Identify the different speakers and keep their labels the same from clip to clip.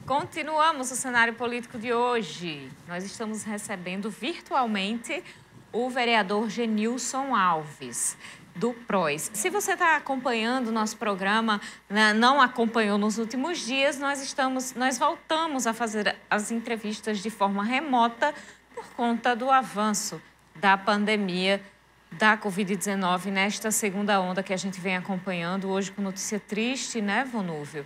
Speaker 1: Continuamos o cenário político de hoje. Nós estamos recebendo virtualmente o vereador Genilson Alves, do PROS. Se você está acompanhando o nosso programa, não acompanhou nos últimos dias, nós voltamos a fazer as entrevistas de forma remota por conta do avanço da pandemia da Covid-19 nesta segunda onda que a gente vem acompanhando. Hoje com notícia triste, né, Vonúvio?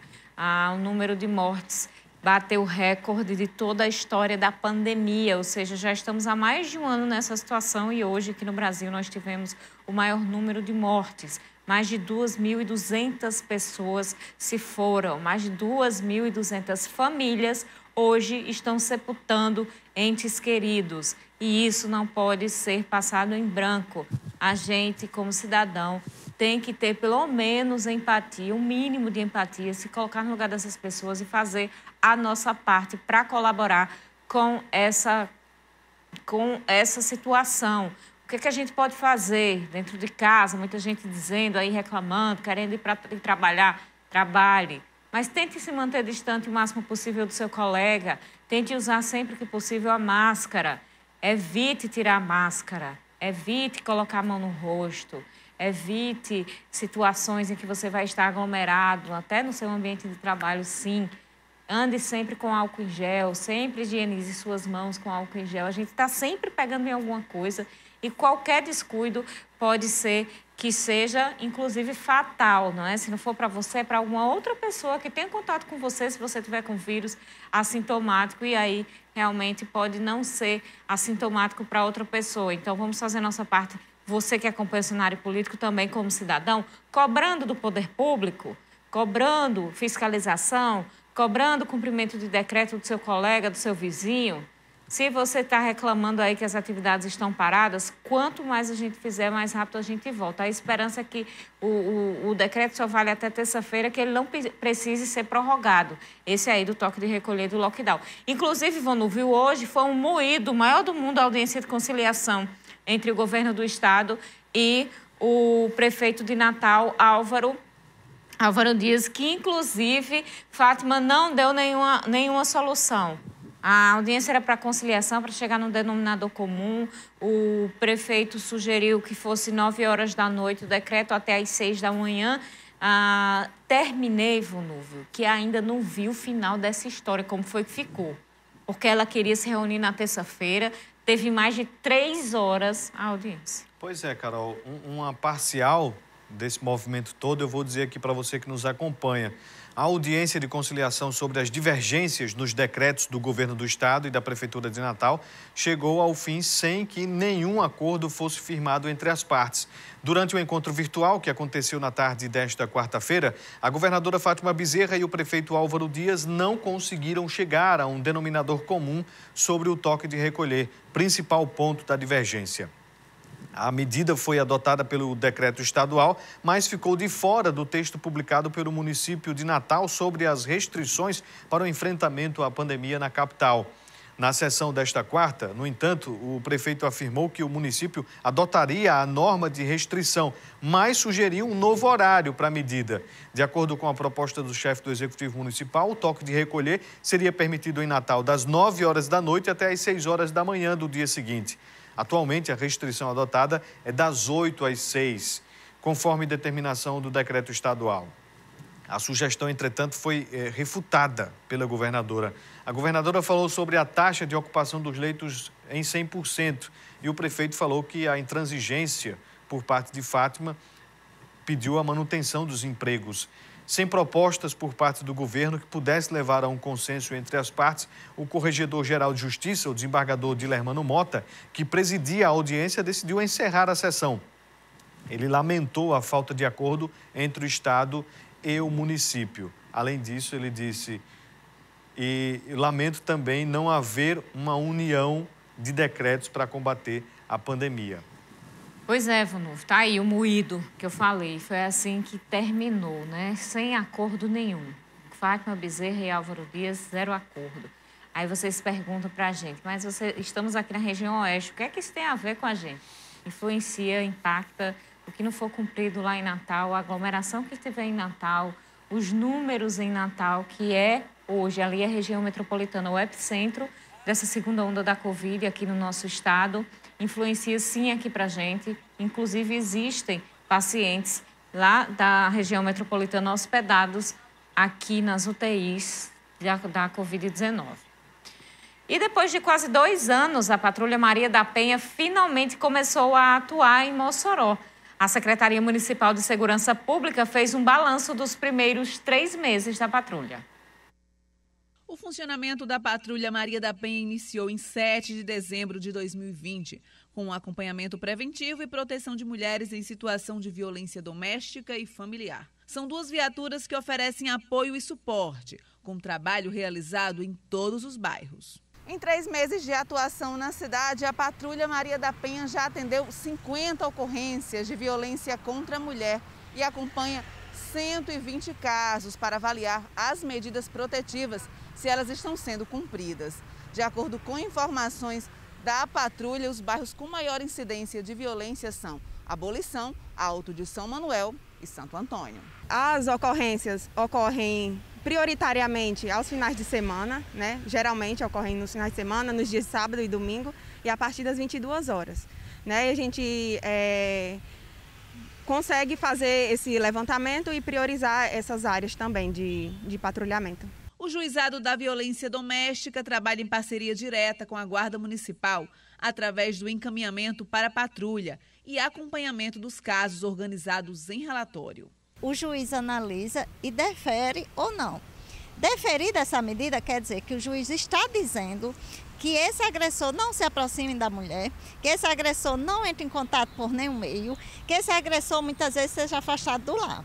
Speaker 1: O número de mortes bateu o recorde de toda a história da pandemia, ou seja, já estamos há mais de um ano nessa situação e hoje aqui no Brasil nós tivemos o maior número de mortes. Mais de 2.200 pessoas se foram, mais de 2.200 famílias hoje estão sepultando entes queridos e isso não pode ser passado em branco. A gente, como cidadão, tem que ter pelo menos empatia, um mínimo de empatia, se colocar no lugar dessas pessoas e fazer a nossa parte para colaborar com essa situação. O que a gente pode fazer dentro de casa? Muita gente dizendo aí, reclamando, querendo ir para trabalhar, trabalhe. Mas tente se manter distante o máximo possível do seu colega. Tente usar sempre que possível a máscara. Evite tirar a máscara. Evite colocar a mão no rosto. Evite situações em que você vai estar aglomerado, até no seu ambiente de trabalho, sim. Ande sempre com álcool em gel, sempre higienize suas mãos com álcool em gel. A gente está sempre pegando em alguma coisa e qualquer descuido pode ser que seja, inclusive, fatal, não é? Se não for para você, é para alguma outra pessoa que tenha contato com você, se você tiver com vírus assintomático, e aí realmente pode não ser assintomático para outra pessoa. Então, vamos fazer a nossa parte. Você que acompanha o cenário político também como cidadão, cobrando do poder público, cobrando fiscalização, cobrando cumprimento de decreto do seu colega, do seu vizinho. Se você está reclamando aí que as atividades estão paradas, quanto mais a gente fizer, mais rápido a gente volta. A esperança é que o decreto só vale até terça-feira, que ele não precise ser prorrogado. Esse aí do toque de recolher do lockdown. Inclusive, Vonúvio, hoje foi um moído, o maior do mundo, a audiência de conciliação entre o governo do estado e o prefeito de Natal, Álvaro Dias, que, inclusive, Fátima não deu nenhuma solução. A audiência era para conciliação, para chegar num denominador comum. O prefeito sugeriu que fosse 9 horas da noite, o decreto até às 6 da manhã. Terminei, Vonúvio, que ainda não vi o final dessa história, como foi que ficou. Porque ela queria se reunir na terça-feira, teve mais de 3 horas a audiência.
Speaker 2: Pois é, Carol, uma parcial desse movimento todo, eu vou dizer aqui para você que nos acompanha. A audiência de conciliação sobre as divergências nos decretos do governo do estado e da prefeitura de Natal chegou ao fim sem que nenhum acordo fosse firmado entre as partes. Durante o encontro virtual que aconteceu na tarde desta quarta-feira, a governadora Fátima Bezerra e o prefeito Álvaro Dias não conseguiram chegar a um denominador comum sobre o toque de recolher, principal ponto da divergência. A medida foi adotada pelo decreto estadual, mas ficou de fora do texto publicado pelo município de Natal sobre as restrições para o enfrentamento à pandemia na capital. Na sessão desta quarta, no entanto, o prefeito afirmou que o município adotaria a norma de restrição, mas sugeriu um novo horário para a medida. De acordo com a proposta do chefe do Executivo Municipal, o toque de recolher seria permitido em Natal das 9 horas da noite até às 6 horas da manhã do dia seguinte. Atualmente, a restrição adotada é das 8 às 6, conforme determinação do decreto estadual. A sugestão, entretanto, foi refutada pela governadora. A governadora falou sobre a taxa de ocupação dos leitos em 100% e o prefeito falou que a intransigência por parte de Fátima pediu a manutenção dos empregos. Sem propostas por parte do governo que pudesse levar a um consenso entre as partes, o Corregedor-Geral de Justiça, o desembargador Dilermano Mota, que presidia a audiência, decidiu encerrar a sessão. Ele lamentou a falta de acordo entre o Estado e o município. Além disso, ele disse, e lamento também não haver uma união de decretos para combater a pandemia.
Speaker 1: Pois é, Vonúvio, tá aí o moído que eu falei. Foi assim que terminou, né? Sem acordo nenhum. Fátima Bezerra e Álvaro Dias, zero acordo. Aí vocês perguntam pra gente, mas estamos aqui na região oeste, o que é que isso tem a ver com a gente? Influencia, impacta o que não for cumprido lá em Natal, a aglomeração que estiver em Natal, os números em Natal, que é hoje ali a região metropolitana, o epicentro dessa segunda onda da Covid aqui no nosso estado, influencia sim aqui para a gente. Inclusive, existem pacientes lá da região metropolitana hospedados aqui nas UTIs da Covid-19. E depois de quase 2 anos, a Patrulha Maria da Penha finalmente começou a atuar em Mossoró. A Secretaria Municipal de Segurança Pública fez um balanço dos primeiros 3 meses da patrulha.
Speaker 3: O funcionamento da Patrulha Maria da Penha iniciou em 7 de dezembro de 2020, com um acompanhamento preventivo e proteção de mulheres em situação de violência doméstica e familiar. São 2 viaturas que oferecem apoio e suporte, com trabalho realizado em todos os bairros. Em 3 meses de atuação na cidade, a Patrulha Maria da Penha já atendeu 50 ocorrências de violência contra a mulher e acompanha 120 casos para avaliar as medidas protetivas, se elas estão sendo cumpridas. De acordo com informações da patrulha, os bairros com maior incidência de violência são Abolição, Alto de São Manuel e Santo Antônio.
Speaker 4: As ocorrências ocorrem prioritariamente aos finais de semana, né? Geralmente ocorrem nos finais de semana, nos dias de sábado e domingo e a partir das 22 horas. Né? E a gente consegue fazer esse levantamento e priorizar essas áreas também de patrulhamento.
Speaker 3: O Juizado da Violência Doméstica trabalha em parceria direta com a Guarda Municipal, através do encaminhamento para a patrulha e acompanhamento dos casos organizados em relatório.
Speaker 5: O juiz analisa e defere ou não. Deferir dessa medida quer dizer que o juiz está dizendo que esse agressor não se aproxime da mulher, que esse agressor não entre em contato por nenhum meio, que esse agressor muitas vezes seja afastado do lar.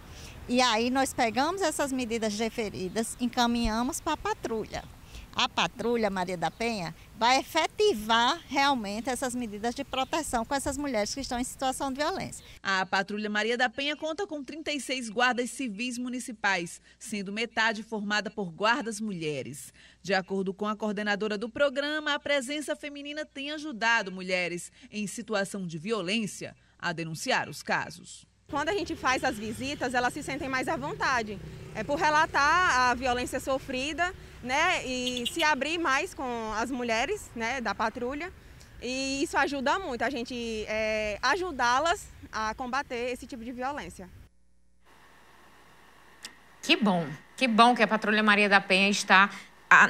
Speaker 5: E aí nós pegamos essas medidas deferidas, encaminhamos para a patrulha. A Patrulha Maria da Penha vai efetivar realmente essas medidas de proteção com essas mulheres que estão em situação de violência.
Speaker 3: A Patrulha Maria da Penha conta com 36 guardas civis municipais, sendo metade formada por guardas mulheres. De acordo com a coordenadora do programa, a presença feminina tem ajudado mulheres em situação de violência a denunciar os casos.
Speaker 4: Quando a gente faz as visitas, elas se sentem mais à vontade. É por relatar a violência sofrida, né, e se abrir mais com as mulheres, né, da patrulha. E isso ajuda muito, a gente ajudá-las a combater esse tipo de violência.
Speaker 1: Que bom que a Patrulha Maria da Penha está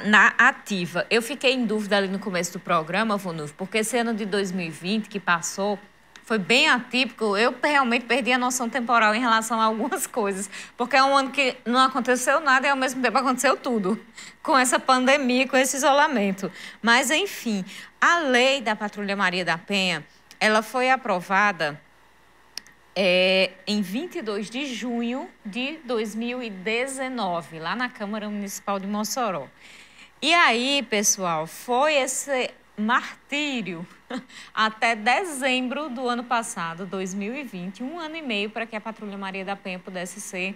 Speaker 1: na ativa. Eu fiquei em dúvida ali no começo do programa, Vonuf, porque esse ano de 2020 que passou foi bem atípico. Eu realmente perdi a noção temporal em relação a algumas coisas, porque é um ano que não aconteceu nada e, ao mesmo tempo, aconteceu tudo, com essa pandemia, com esse isolamento. Mas, enfim, a lei da Patrulha Maria da Penha, ela foi aprovada em 22 de junho de 2019, lá na Câmara Municipal de Mossoró. E aí, pessoal, foi esse martírio até dezembro do ano passado, 2020, 1 ano e meio para que a Patrulha Maria da Penha pudesse ser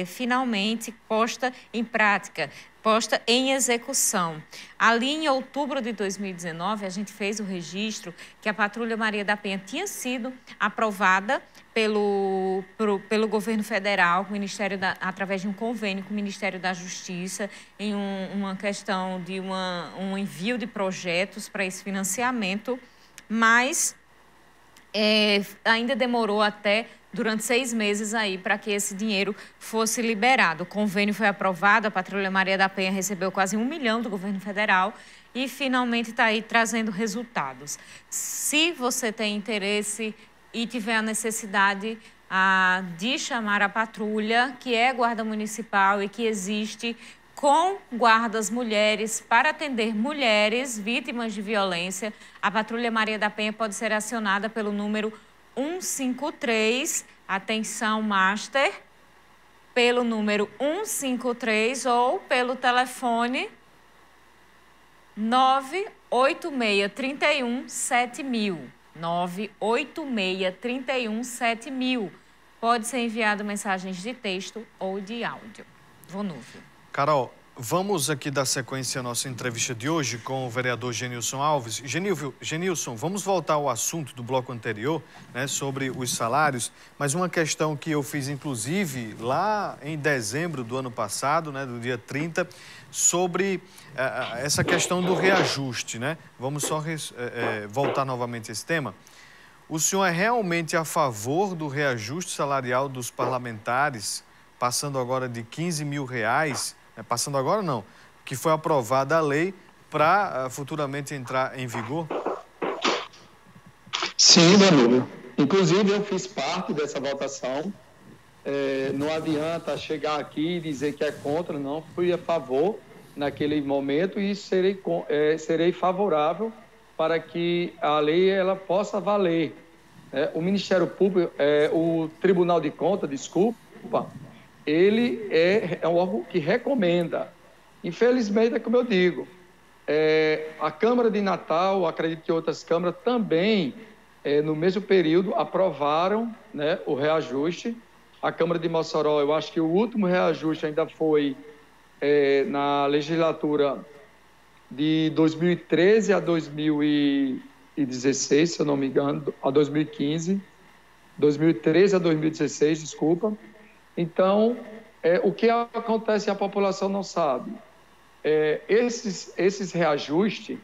Speaker 1: finalmente posta em prática, posta em execução. Ali em outubro de 2019, a gente fez o registro que a Patrulha Maria da Penha tinha sido aprovada pelo governo federal, com o Ministério através de um convênio com o Ministério da Justiça, em uma questão de um envio de projetos para esse financiamento, mas ainda demorou até durante 6 meses aí para que esse dinheiro fosse liberado. O convênio foi aprovado, a Patrulha Maria da Penha recebeu quase 1 milhão do governo federal e finalmente está aí trazendo resultados. Se você tem interesse e tiver a necessidade de chamar a patrulha, que é guarda municipal e que existe com guardas mulheres para atender mulheres vítimas de violência, a Patrulha Maria da Penha pode ser acionada pelo número 153, atenção master, pelo número 153 ou pelo telefone 986317000. 986317000. Pode ser enviado mensagens de texto ou de áudio. Vonúvio.
Speaker 2: Carol, Vamos aqui dar sequência à nossa entrevista de hoje com o vereador Genilson Alves. Genilson, vamos voltar ao assunto do bloco anterior, né, sobre os salários, mas uma questão que eu fiz, inclusive, lá em dezembro do ano passado, né, do dia 30, sobre essa questão do reajuste, né? Vamos só voltar novamente a esse tema. O senhor é realmente a favor do reajuste salarial dos parlamentares, passando agora de R$15 mil, passando agora não, que foi aprovada a lei para futuramente entrar em vigor?
Speaker 6: Sim, Danilo. Inclusive, eu fiz parte dessa votação. Não adianta chegar aqui e dizer que é contra, não. Fui a favor naquele momento e serei favorável para que a lei ela possa valer. O Ministério Público, o Tribunal de Contas, ele é um órgão que recomenda. Infelizmente, é como eu digo, a Câmara de Natal, acredito que outras câmaras também, no mesmo período, aprovaram, né, o reajuste. A Câmara de Mossoró, eu acho que o último reajuste ainda foi na legislatura de 2013 a 2016, se eu não me engano, a 2015, 2013 a 2016, desculpa. Então, o que acontece a população não sabe. Esses reajustes,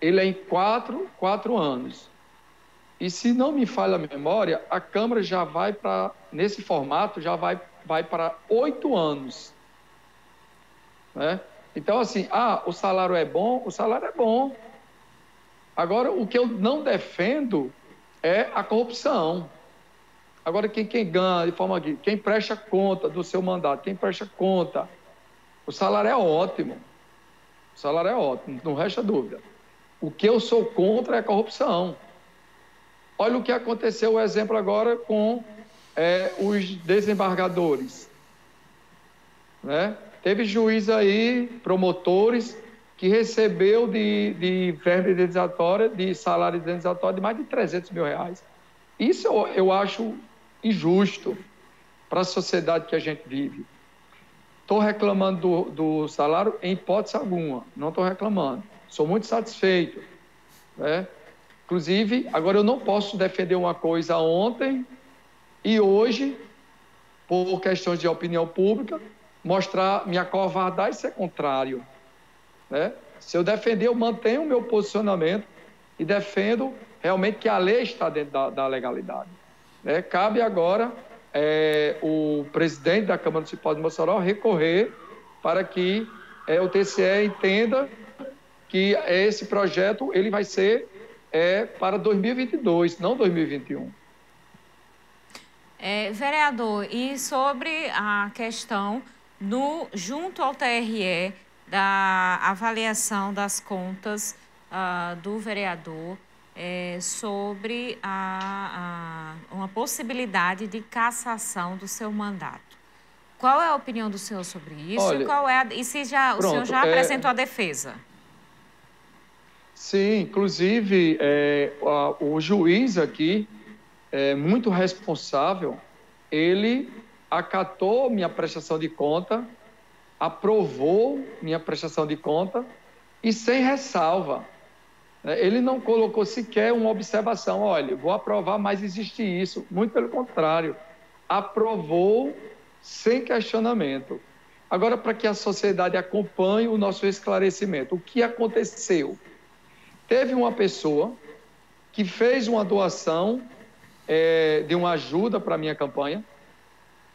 Speaker 6: ele é em quatro anos. E se não me falha a memória, a Câmara já vai para, nesse formato, já vai para 8 anos. Né? Então, assim, o salário é bom? O salário é bom. Agora, o que eu não defendo é a corrupção. Agora, quem ganha de forma aqui, quem presta conta do seu mandato, quem presta conta, o salário é ótimo. O salário é ótimo, não resta dúvida. O que eu sou contra é a corrupção. Olha o que aconteceu, o exemplo agora com os desembargadores. Né? Teve juiz aí, promotores, que recebeu de verba indenizatória, de salário indenizatório de mais de R$300 mil. Isso eu acho injusto para a sociedade que a gente vive. Estou reclamando do salário em hipótese alguma, não estou reclamando. Sou muito satisfeito. Né? Inclusive, agora eu não posso defender uma coisa ontem e hoje, por questões de opinião pública, mostrar, me acovardar e ser contrário. Né? Se eu defender, eu mantenho o meu posicionamento e defendo realmente que a lei está dentro da legalidade. Né? Cabe agora o presidente da Câmara Municipal de Mossoró recorrer para que o TCE entenda que esse projeto ele vai ser para 2022, não 2021.
Speaker 1: Vereador, e sobre a questão junto ao TRE da avaliação das contas do vereador sobre uma possibilidade de cassação do seu mandato. Qual é a opinião do senhor sobre isso?
Speaker 6: Olha,
Speaker 1: e se o senhor já apresentou a defesa?
Speaker 6: Sim, inclusive o juiz aqui, muito responsável, ele acatou minha prestação de conta, aprovou minha prestação de conta e sem ressalva. Ele não colocou sequer uma observação, olha, vou aprovar, mas existe isso. Muito pelo contrário, aprovou sem questionamento. Agora, para que a sociedade acompanhe o nosso esclarecimento, o que aconteceu? Teve uma pessoa que fez uma doação de uma ajuda para a minha campanha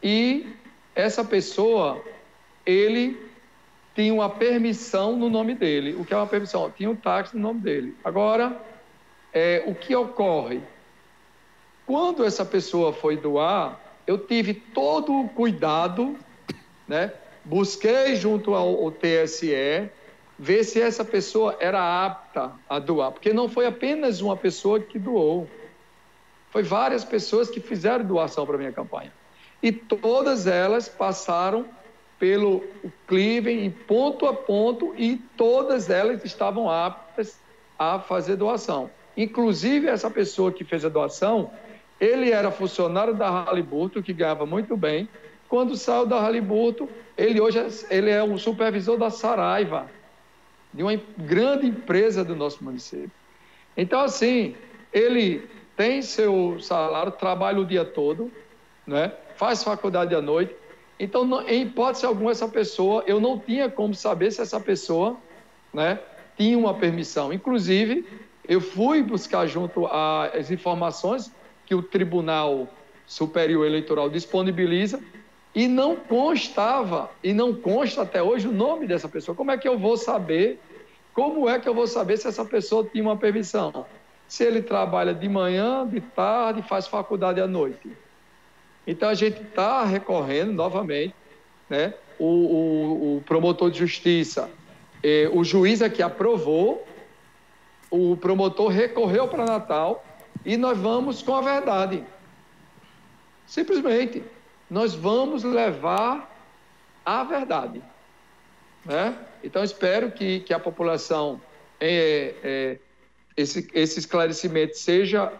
Speaker 6: e essa pessoa, ele tinha uma permissão no nome dele. O que é uma permissão? Tinha um táxi no nome dele. Agora, o que ocorre? Quando essa pessoa foi doar, eu tive todo o cuidado, né? Busquei junto ao TSE, ver se essa pessoa era apta a doar, porque não foi apenas uma pessoa que doou, foi várias pessoas que fizeram doação para a minha campanha. E todas elas passaram pelo crivo, ponto a ponto, e todas elas estavam aptas a fazer doação. Inclusive, essa pessoa que fez a doação, ele era funcionário da Halliburton, que ganhava muito bem, Quando saiu da Halliburton, ele hoje é um supervisor da Saraiva, de uma grande empresa do nosso município. Então, assim, ele tem seu salário, trabalha o dia todo, né? Faz faculdade à noite. Então, em hipótese alguma, essa pessoa, eu não tinha como saber se essa pessoa, né, tinha uma permissão. Inclusive, eu fui buscar junto às informações que o Tribunal Superior Eleitoral disponibiliza e não constava, e não consta até hoje o nome dessa pessoa. Como é que eu vou saber? Como é que eu vou saber se essa pessoa tinha uma permissão? Se ele trabalha de manhã, de tarde, faz faculdade à noite. Então, a gente está recorrendo novamente, né? O promotor de justiça, o juiz é que aprovou, o promotor recorreu para Natal e nós vamos com a verdade. Simplesmente, nós vamos levar a verdade, né? Então, espero que a população, esse esclarecimento seja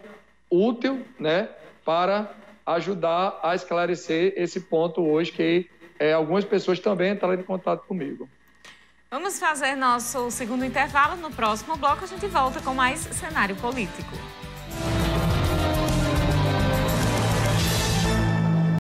Speaker 6: útil, né, para ajudar a esclarecer esse ponto hoje, que algumas pessoas também entraram em contato comigo.
Speaker 1: Vamos fazer nosso segundo intervalo. No próximo bloco, a gente volta com mais cenário político.